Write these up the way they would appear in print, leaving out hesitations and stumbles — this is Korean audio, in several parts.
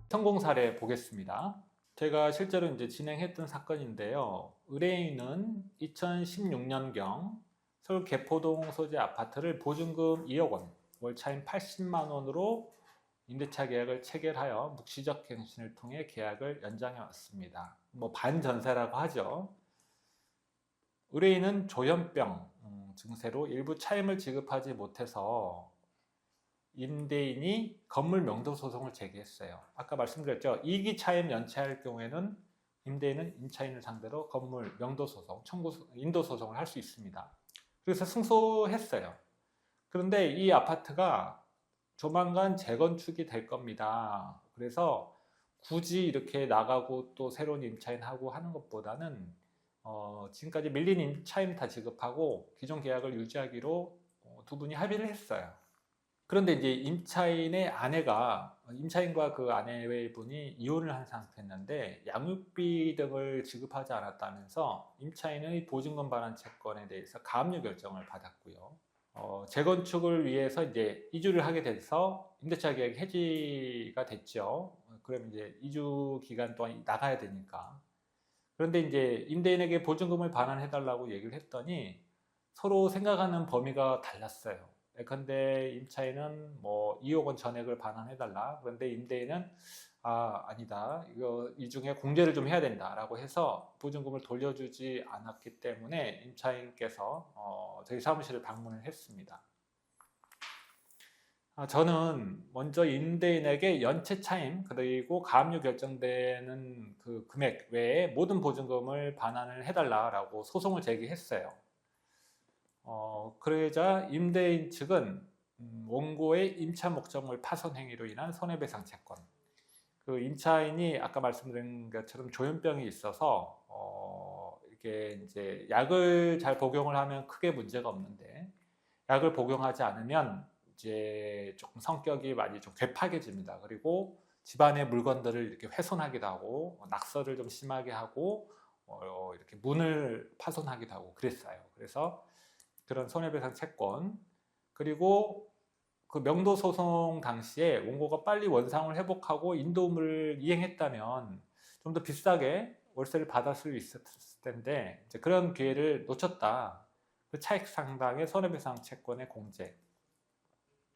성공 사례 보겠습니다. 제가 실제로 이제 진행했던 사건인데요. 의뢰인은 2016년경 서울 개포동 소재 아파트를 보증금 2억 원, 월차임 80만 원으로 임대차 계약을 체결하여 묵시적 갱신을 통해 계약을 연장해 왔습니다. 반전세라고 하죠. 의뢰인은 조현병 증세로 일부 차임을 지급하지 못해서 임대인이 건물 명도 소송을 제기했어요. 아까 말씀드렸죠. 이기 차임 연체할 경우에는 임대인은 임차인을 상대로 건물 명도 소송, 인도 소송을 할 수 있습니다. 그래서 승소했어요. 그런데 이 아파트가 조만간 재건축이 될 겁니다. 그래서 굳이 이렇게 나가고 또 새로운 임차인하고 하는 것보다는 지금까지 밀린 임차인 다 지급하고 기존 계약을 유지하기로 두 분이 합의를 했어요. 그런데 이제 임차인과 그 아내분이 이혼을 한 상태였는데 양육비 등을 지급하지 않았다면서 임차인의 보증금 반환 채권에 대해서 가압류 결정을 받았고요. 재건축을 위해서 이제 이주를 하게 돼서 임대차 계약이 해지가 됐죠. 그럼 이제 이주 기간 동안 나가야 되니까. 그런데 이제 임대인에게 보증금을 반환해달라고 얘기를 했더니 서로 생각하는 범위가 달랐어요. 예컨대 임차인은 2억 원 전액을 반환해달라. 그런데 임대인은 아니다. 이 중에 공제를 좀 해야 된다라고 해서 보증금을 돌려주지 않았기 때문에 임차인께서 저희 사무실을 방문을 했습니다. 저는 먼저 임대인에게 연체 차임 그리고 가압류 결정되는 그 금액 외에 모든 보증금을 반환을 해달라라고 소송을 제기했어요. 그러자 임대인 측은 원고의 임차 목적물 파손 행위로 인한 손해배상 채권, 그 임차인이 아까 말씀드린 것처럼 조현병이 있어서 이게 이제 약을 잘 복용을 하면 크게 문제가 없는데 약을 복용하지 않으면 이제 조금 성격이 많이 좀 괴팍해집니다. 그리고 집안의 물건들을 이렇게 훼손하기도 하고 낙서를 좀 심하게 하고 이렇게 문을 파손하기도 하고 그랬어요. 그래서 그런 손해배상 채권, 그리고 그 명도 소송 당시에 원고가 빨리 원상을 회복하고 인도음을 이행했다면 좀 더 비싸게 월세를 받을 수 있었을 텐데 이제 그런 기회를 놓쳤다. 그 차익 상당의 손해배상 채권의 공제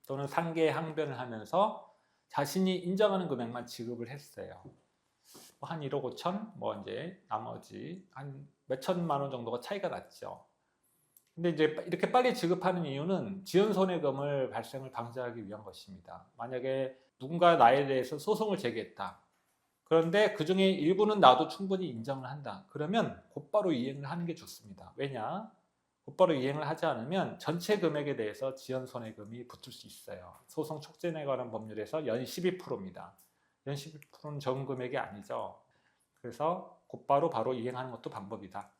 또는 상계 항변을 하면서 자신이 인정하는 금액만 지급을 했어요. 한 1억 5천, 이제 나머지 한 몇천만 원 정도가 차이가 났죠. 근데 이제 이렇게 빨리 지급하는 이유는 지연손해금을 발생을 방지하기 위한 것입니다. 만약에 누군가 나에 대해서 소송을 제기했다. 그런데 그 중에 일부는 나도 충분히 인정을 한다. 그러면 곧바로 이행을 하는 게 좋습니다. 왜냐? 곧바로 이행을 하지 않으면 전체 금액에 대해서 지연손해금이 붙을 수 있어요. 소송 촉진에 관한 법률에서 연 12%입니다. 연 12%는 적은 금액이 아니죠. 그래서 곧바로 이행하는 것도 방법이다.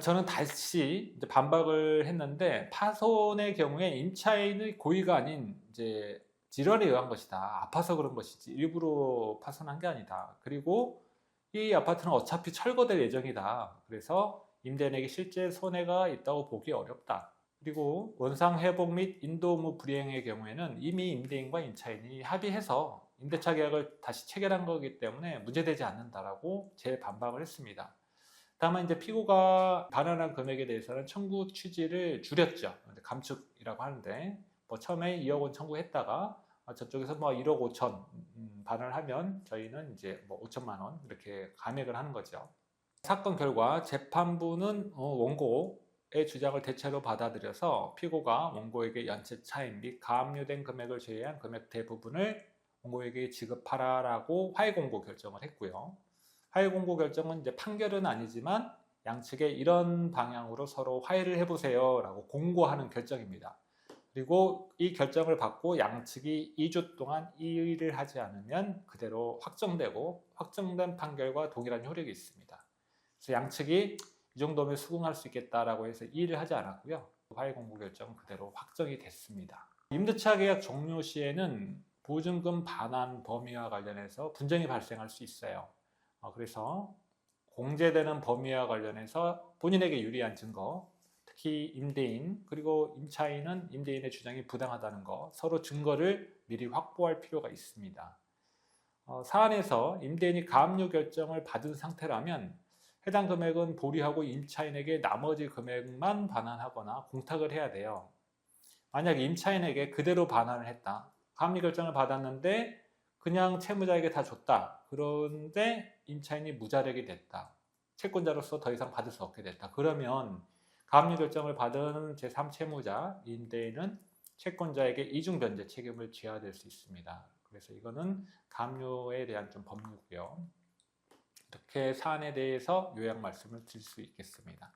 저는 다시 이제 반박을 했는데 파손의 경우에 임차인의 고의가 아닌 이제 질환에 의한 것이다. 아파서 그런 것이지 일부러 파손한 게 아니다. 그리고 이 아파트는 어차피 철거될 예정이다. 그래서 임대인에게 실제 손해가 있다고 보기 어렵다. 그리고 원상 회복 및 인도 의무 불이행의 경우에는 이미 임대인과 임차인이 합의해서 임대차 계약을 다시 체결한 거기 때문에 문제되지 않는다라고 재반박을 했습니다. 다만 이제 피고가 반환한 금액에 대해서는 청구 취지를 줄였죠. 감축이라고 하는데 처음에 2억 원 청구했다가 저쪽에서 1억 5천 반환을 하면 저희는 이제 5천만 원 이렇게 감액을 하는 거죠. 사건 결과 재판부는 원고의 주장을 대체로 받아들여서 피고가 원고에게 연체 차임 및 가압류된 금액을 제외한 금액 대부분을 원고에게 지급하라라고 화해 공고 결정을 했고요. 화해 공고 결정은 이제 판결은 아니지만 양측에 이런 방향으로 서로 화해를 해보세요 라고 공고하는 결정입니다. 그리고 이 결정을 받고 양측이 2주 동안 이의를 하지 않으면 그대로 확정되고 확정된 판결과 동일한 효력이 있습니다. 그래서 양측이 이 정도면 수긍할 수 있겠다라고 해서 이의를 하지 않았고요. 화해 공고 결정은 그대로 확정이 됐습니다. 임대차 계약 종료 시에는 보증금 반환 범위와 관련해서 분쟁이 발생할 수 있어요. 그래서 공제되는 범위와 관련해서 본인에게 유리한 증거, 특히 임대인 그리고 임차인은 임대인의 주장이 부당하다는 거 서로 증거를 미리 확보할 필요가 있습니다. 사안에서 임대인이 가압류 결정을 받은 상태라면 해당 금액은 보류하고 임차인에게 나머지 금액만 반환하거나 공탁을 해야 돼요. 만약 임차인에게 그대로 반환을 했다. 가압류 결정을 받았는데 그냥 채무자에게 다 줬다. 그런데 임차인이 무자력이 됐다. 채권자로서 더 이상 받을 수 없게 됐다. 그러면 가압류 결정을 받은 제3채무자 임대인은 채권자에게 이중변제 책임을 져야 될 수 있습니다. 그래서 이거는 가압류에 대한 좀 법률이고요. 이렇게 사안에 대해서 요약 말씀을 드릴 수 있겠습니다.